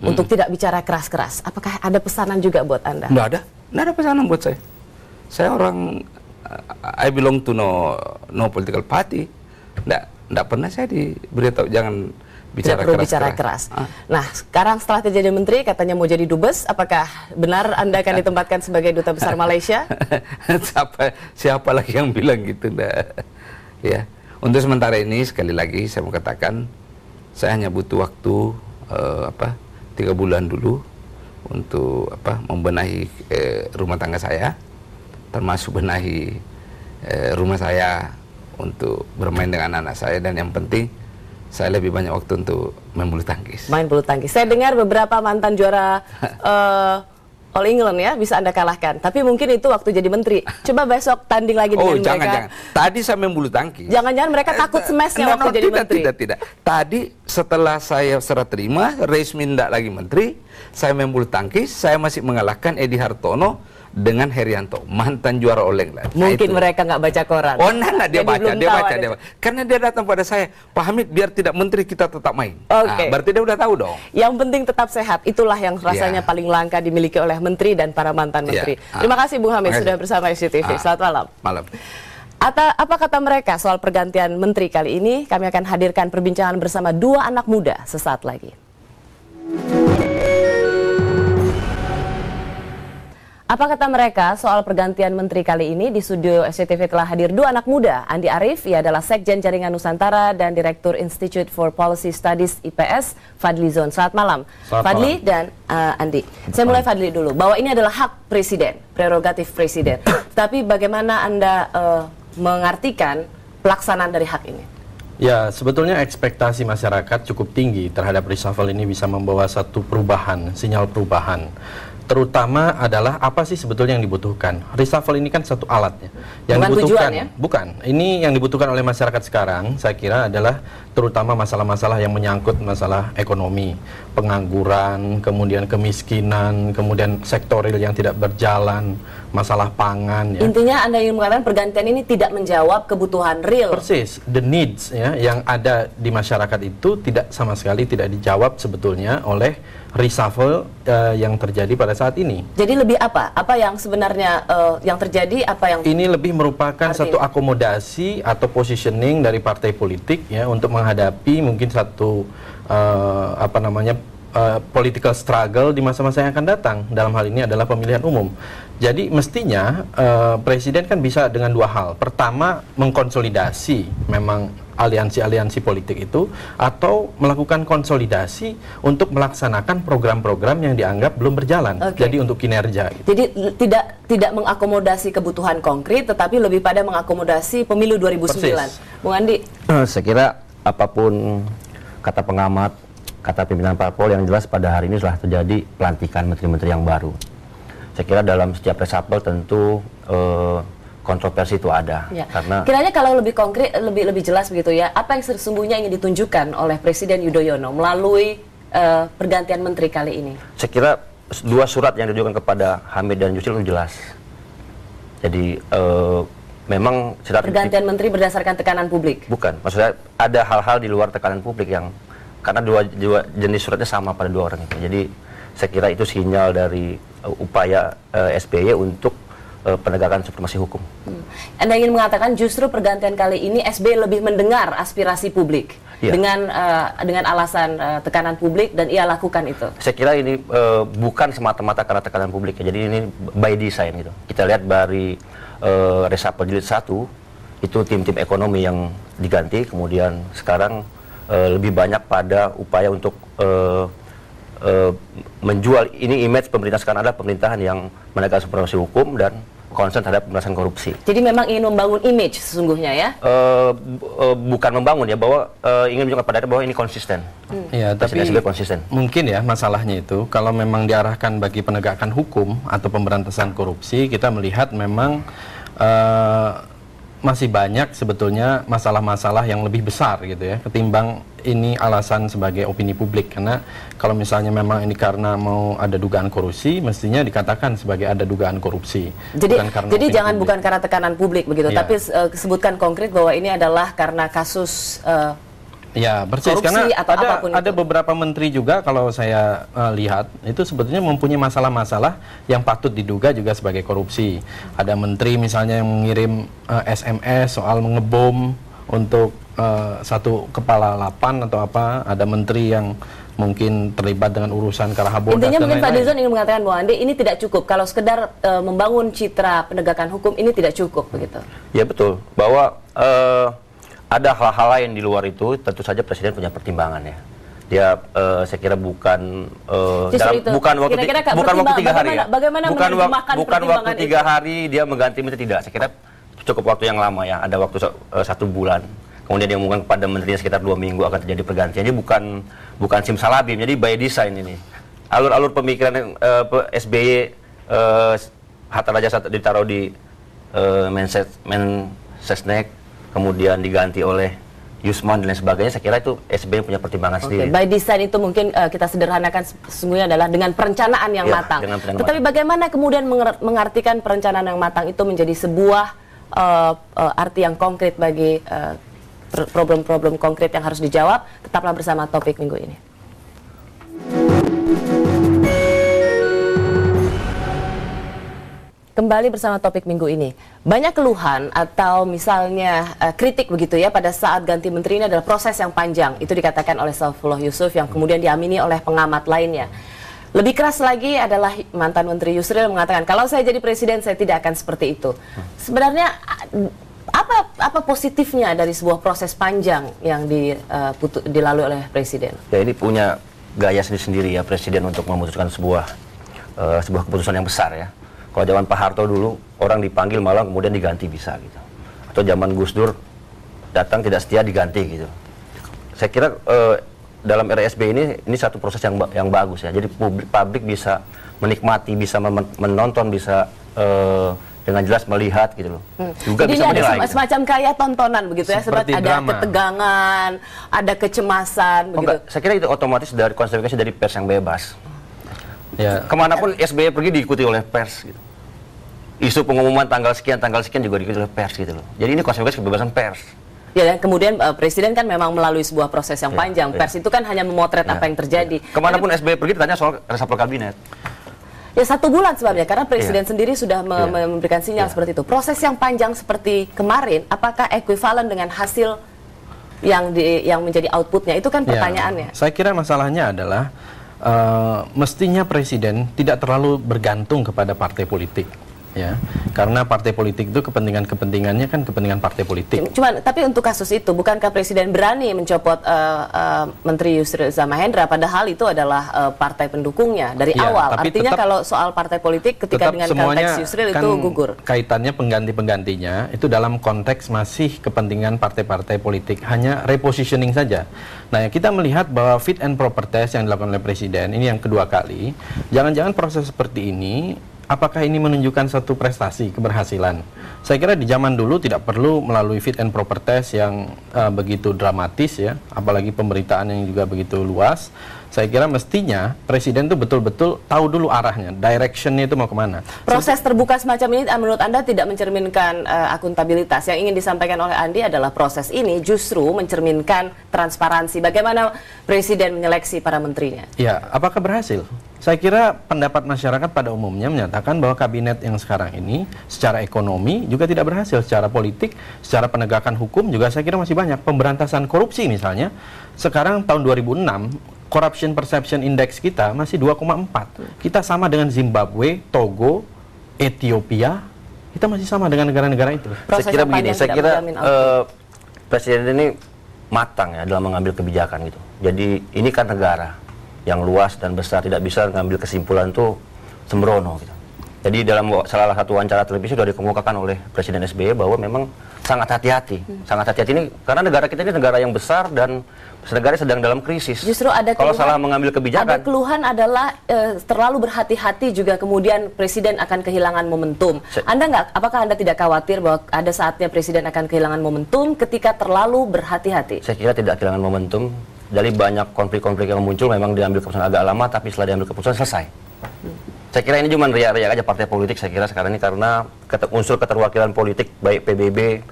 untuk tidak bicara keras-keras. Apakah ada pesanan juga buat Anda? Nggak ada pesanan buat saya. Saya orang, I belong to no political party. Nggak pernah saya diberitahu jangan bicara keras. Nah, sekarang setelah jadi menteri, katanya mau jadi dubes. Apakah benar Anda akan ditempatkan sebagai duta besar Malaysia? Siapa lagi yang bilang gitu? Ya, untuk sementara ini sekali lagi saya mau katakan, saya hanya butuh waktu 3 bulan dulu untuk membenahi rumah tangga saya, termasuk benahi rumah saya untuk bermain dengan anak saya, dan yang penting saya lebih banyak waktu untuk main bulu tangkis. Main bulu tangkis. Saya dengar beberapa mantan juara All England ya bisa Anda kalahkan. Tapi mungkin itu waktu jadi menteri. Coba besok tanding lagi dengan mereka. Jangan. Tadi saya main bulu tangkis. Jangan-jangan mereka takut smashnya waktu jadi menteri. Tidak. Tadi setelah saya serah terima, resmi tidak lagi menteri, saya main bulu tangkis, saya masih mengalahkan Edi Hartono dengan Herianto, mantan juara All England. Mungkin mereka nggak baca koran. Oh, dia baca. Karena dia datang pada saya, Pak Hamid, biar tidak menteri kita tetap main. Berarti dia udah tahu dong. Yang penting tetap sehat. Itulah yang rasanya paling langka dimiliki oleh menteri dan para mantan menteri. Terima kasih Bung Hamid sudah bersama SCTV. Selamat malam. Apa kata mereka soal pergantian menteri kali ini? Kami akan hadirkan perbincangan bersama dua anak muda sesaat lagi. Apa kata mereka soal pergantian menteri kali ini? Di studio SCTV telah hadir dua anak muda. Andi Arief, ia adalah Sekjen Jaringan Nusantara dan Direktur Institute for Policy Studies IPS, Fadli Zon. Selamat malam, Fadli dan Andi. Saya mulai Fadli dulu, bahwa ini adalah hak presiden, prerogatif presiden. Tapi bagaimana Anda mengartikan pelaksanaan dari hak ini? Ya, sebetulnya ekspektasi masyarakat cukup tinggi terhadap reshuffle ini bisa membawa satu perubahan, sinyal perubahan. Terutama adalah apa sih sebetulnya yang dibutuhkan. Reshuffle ini kan satu alatnya. Yang bukan dibutuhkan, tujuan, ya? Bukan. Ini yang dibutuhkan oleh masyarakat sekarang, saya kira adalah terutama masalah-masalah yang menyangkut masalah ekonomi, pengangguran, kemudian kemiskinan, kemudian sektoril yang tidak berjalan, masalah pangan. Ya. Intinya Anda ingin mengatakan pergantian ini tidak menjawab kebutuhan real. Persis, the needs ya yang ada di masyarakat itu tidak sama sekali tidak dijawab sebetulnya oleh reshuffle yang terjadi pada saat ini. Jadi lebih apa? Apa yang sebenarnya yang terjadi? Apa yang ini lebih merupakan satu akomodasi atau positioning dari partai politik ya untuk menghadapi mungkin satu political struggle di masa-masa yang akan datang. Dalam hal ini adalah pemilihan umum. Jadi mestinya presiden kan bisa dengan dua hal. Pertama, mengkonsolidasi memang aliansi-aliansi politik itu, atau melakukan konsolidasi untuk melaksanakan program-program yang dianggap belum berjalan. Jadi untuk kinerja. Jadi tidak mengakomodasi kebutuhan konkret, tetapi lebih pada mengakomodasi pemilu 2009. Persis. Bung Andi? Saya kira apapun kata pengamat, kata pimpinan parpol, yang jelas pada hari ini telah terjadi pelantikan menteri-menteri yang baru. Saya kira dalam setiap reshuffle tentu kontroversi itu ada. Ya. Karena kiranya kalau lebih konkret, lebih jelas begitu ya, apa yang sesungguhnya ingin ditunjukkan oleh Presiden Yudhoyono melalui pergantian menteri kali ini? Saya kira dua surat yang ditujukan kepada Hamid dan Yusril itu jelas. Jadi memang pergantian menteri berdasarkan tekanan publik? Bukan, maksudnya ada hal-hal di luar tekanan publik yang karena dua jenis suratnya sama pada dua orang itu. Jadi saya kira itu sinyal dari upaya SBY untuk penegakan supremasi hukum. Anda ingin mengatakan justru pergantian kali ini SBY lebih mendengar aspirasi publik dengan alasan tekanan publik dan ia lakukan itu. Saya kira ini bukan semata-mata karena tekanan publik ya. Jadi ini by design gitu. Kita lihat dari reshuffle jilid 1 itu tim-tim ekonomi yang diganti, kemudian sekarang lebih banyak pada upaya untuk menjual ini image pemerintah sekarang adalah pemerintahan yang menegakkan supremasi hukum dan concern terhadap pemberantasan korupsi. Jadi memang ingin membangun image sesungguhnya ya? Bukan membangun ya, bahwa ingin menunjukkan pada bahwa ini konsisten. Ya, tapi konsisten. Mungkin ya masalahnya itu kalau memang diarahkan bagi penegakan hukum atau pemberantasan korupsi, kita melihat memang masih banyak sebetulnya masalah-masalah yang lebih besar gitu ya ketimbang ini alasan sebagai opini publik. Karena kalau misalnya memang ini karena mau ada dugaan korupsi, mestinya dikatakan sebagai ada dugaan korupsi. Jadi jangan bukan karena tekanan publik begitu, tapi sebutkan konkret bahwa ini adalah karena kasus ya, persis. Karena ada beberapa menteri juga kalau saya lihat itu sebetulnya mempunyai masalah-masalah yang patut diduga juga sebagai korupsi. Ada menteri misalnya yang mengirim SMS soal mengebom untuk satu kepala lapan atau apa. Ada menteri yang mungkin terlibat dengan urusan Karahabodas. Intinya mungkin Fadli Zon ingin mengatakan bahwa Andi ini tidak cukup. Kalau sekedar membangun citra penegakan hukum ini tidak cukup begitu. Ya betul, bahwa ada hal-hal lain di luar itu, tentu saja Presiden punya pertimbangan ya. Dia saya kira bukan bukan waktu 3 hari ya. Bukan waktu 3 hari dia mengganti menteri, tidak. Saya kira cukup waktu yang lama ya. Ada waktu 1 bulan. Kemudian dia mengumumkan kepada menterinya sekitar 2 minggu akan terjadi pergantian. Ini bukan simsalabim. Jadi by design ini. Alur-alur pemikiran SBY Hatta Raja ditaruh di Mensesnek, kemudian diganti oleh Yusman dan lain sebagainya. Saya kira itu SBY punya pertimbangan sendiri. By design itu mungkin kita sederhanakan sesungguhnya adalah dengan perencanaan yang matang. Tetapi bagaimana kemudian mengartikan perencanaan yang matang itu menjadi sebuah arti yang konkret bagi problem-problem konkret yang harus dijawab? Tetaplah bersama Topik minggu ini. kembali bersama topik minggu ini. Banyak keluhan atau misalnya kritik begitu ya pada saat ganti menteri ini adalah proses yang panjang. Itu dikatakan oleh Saifullah Yusuf yang kemudian diamini oleh pengamat lainnya. Lebih keras lagi adalah mantan Menteri Yusril mengatakan kalau saya jadi presiden saya tidak akan seperti itu. Sebenarnya apa positifnya dari sebuah proses panjang yang dilalui oleh presiden? Ya ini punya gaya sendiri-sendiri ya presiden untuk memutuskan sebuah keputusan yang besar ya. Kalau zaman Pak Harto dulu orang dipanggil malah kemudian diganti bisa gitu. Atau zaman Gus Dur datang tidak setia diganti gitu. Saya kira dalam era SBY ini satu proses yang bagus ya. Jadi publik bisa menikmati, bisa menonton, bisa dengan jelas melihat gitu loh. Juga jadi bisa ini menilai. Ada semacam kayak tontonan begitu ya, seperti ada drama. Ketegangan, ada kecemasan begitu. Saya kira itu otomatis dari konsekuensi dari pers yang bebas. Ya. Kemanapun SBY pergi diikuti oleh pers gitu. Isu pengumuman tanggal sekian juga diikuti oleh pers gitu loh. Jadi ini konsekuensi kebebasan pers. Ya, dan kemudian presiden kan memang melalui sebuah proses yang panjang. Pers itu kan hanya memotret apa yang terjadi. Kemanapun SBY pergi ditanya soal reshuffle kabinet. Ya 1 bulan sebabnya, karena presiden sendiri sudah memberikan sinyal seperti itu. Proses yang panjang seperti kemarin, apakah ekuivalen dengan hasil yang menjadi outputnya? Itu kan pertanyaannya. Saya kira masalahnya adalah mestinya presiden tidak terlalu bergantung kepada partai politik. Ya, karena partai politik itu kepentingannya kan kepentingan partai politik. Cuman, tapi untuk kasus itu, bukankah presiden berani mencopot Menteri Yusril Iza Mahendra, padahal itu adalah partai pendukungnya dari awal. Artinya kalau soal partai politik, ketika dengan konteks Yusril kan itu gugur. Kaitannya pengganti-penggantinya itu dalam konteks masih kepentingan partai-partai politik, hanya repositioning saja. Nah, kita melihat bahwa fit and proper test yang dilakukan oleh presiden ini yang kedua kali. Jangan-jangan proses seperti ini, apakah ini menunjukkan satu prestasi, keberhasilan? Saya kira di zaman dulu tidak perlu melalui fit and proper test yang begitu dramatis ya, apalagi pemberitaan yang juga begitu luas. Saya kira mestinya presiden itu betul-betul tahu dulu arahnya, directionnya itu mau kemana. Proses terbuka semacam ini menurut Anda tidak mencerminkan akuntabilitas. Yang ingin disampaikan oleh Andi adalah proses ini justru mencerminkan transparansi. Bagaimana presiden menyeleksi para menterinya? Ya, apakah berhasil? Saya kira pendapat masyarakat pada umumnya menyatakan bahwa kabinet yang sekarang ini secara ekonomi juga tidak berhasil, secara politik, secara penegakan hukum juga saya kira masih banyak. Pemberantasan korupsi misalnya, sekarang tahun 2006, Corruption Perception Index kita masih 2,4. Kita sama dengan Zimbabwe, Togo, Ethiopia, kita masih sama dengan negara-negara itu. Saya kira begini, saya kira presiden ini matang ya dalam mengambil kebijakan gitu. Jadi ini kan negara yang luas dan besar, tidak bisa mengambil kesimpulan itu sembrono gitu. Jadi dalam salah satu wawancara televisi sudah dikemukakan oleh Presiden SBY bahwa memang sangat hati-hati. Sangat hati-hati ini karena negara kita ini negara yang besar dan negara sedang dalam krisis. Justru ada kalau salah mengambil kebijakan. Ada keluhan adalah terlalu berhati-hati juga kemudian presiden akan kehilangan momentum. Apakah Anda tidak khawatir bahwa ada saatnya presiden akan kehilangan momentum ketika terlalu berhati-hati? Saya kira tidak kehilangan momentum. Dari banyak konflik-konflik yang muncul memang diambil keputusan agak lama, tapi setelah diambil keputusan selesai. Saya kira ini cuma riak-riak aja partai politik saya kira sekarang ini karena unsur keterwakilan politik baik PBB,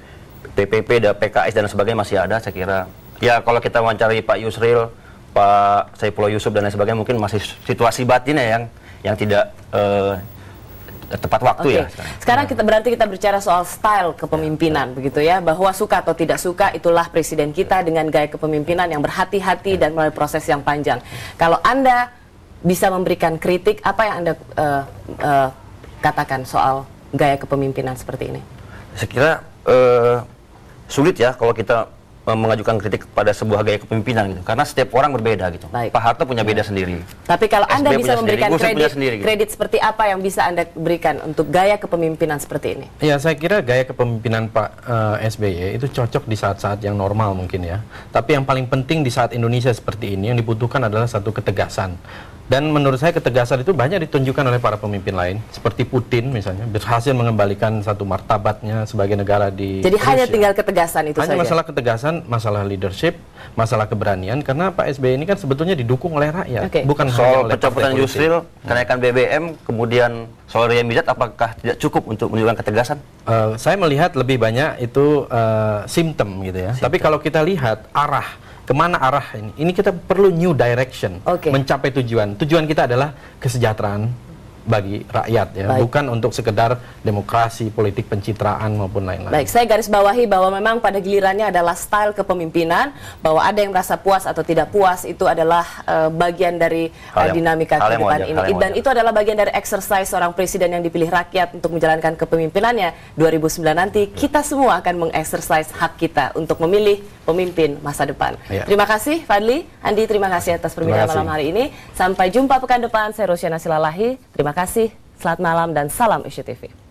PPP, PKS dan sebagainya masih ada. Saya kira ya kalau kita wawancari Pak Yusril, Pak Saifullah Yusuf dan lain sebagainya mungkin masih situasi batinnya yang tidak tepat waktu ya. Sekarang berarti kita bicara soal style kepemimpinan begitu ya, bahwa suka atau tidak suka itulah presiden kita dengan gaya kepemimpinan yang berhati-hati dan melalui proses yang panjang. Kalau Anda bisa memberikan kritik, apa yang Anda katakan soal gaya kepemimpinan seperti ini? Saya kira sulit ya kalau kita mengajukan kritik pada sebuah gaya kepemimpinan gitu. Karena setiap orang berbeda gitu. Baik. Pak Harto punya beda sendiri. Tapi kalau Anda SBY bisa memberikan gitu. kredit seperti apa yang bisa Anda berikan untuk gaya kepemimpinan seperti ini? Ya, saya kira gaya kepemimpinan Pak SBY itu cocok di saat-saat yang normal mungkin ya. Tapi yang paling penting di saat Indonesia seperti ini yang dibutuhkan adalah satu ketegasan. Dan menurut saya ketegasan itu banyak ditunjukkan oleh para pemimpin lain, seperti Putin misalnya, berhasil mengembalikan satu martabatnya sebagai negara di Jadi Rusia. hanya tinggal ketegasan itu hanya saja? Masalah ketegasan, masalah leadership, masalah keberanian, karena Pak SBY ini kan sebetulnya didukung oleh rakyat, bukan soal pencopotan Yusril, kenaikan BBM, kemudian soal Riyamizat, apakah tidak cukup untuk menunjukkan ketegasan? Saya melihat lebih banyak itu simptom gitu ya. Tapi kalau kita lihat arah, kemana arah ini kita perlu new direction, mencapai tujuan. Tujuan kita adalah kesejahteraan, bagi rakyat ya, bukan untuk sekedar demokrasi, politik pencitraan maupun lain-lain. Baik, saya garis bawahi bahwa memang pada gilirannya adalah style kepemimpinan, bahwa ada yang merasa puas atau tidak puas itu adalah bagian dari dinamika kehidupan ini. Dan itu adalah bagian dari exercise seorang presiden yang dipilih rakyat untuk menjalankan kepemimpinannya 2009 nanti. Kita semua akan mengexercise hak kita untuk memilih pemimpin masa depan. Terima kasih Fadli, Andi, terima kasih atas perbincangan malam hari ini. Sampai jumpa pekan depan. Saya Rosyana Silalahi. Terima kasih, selamat malam dan salam ICTV.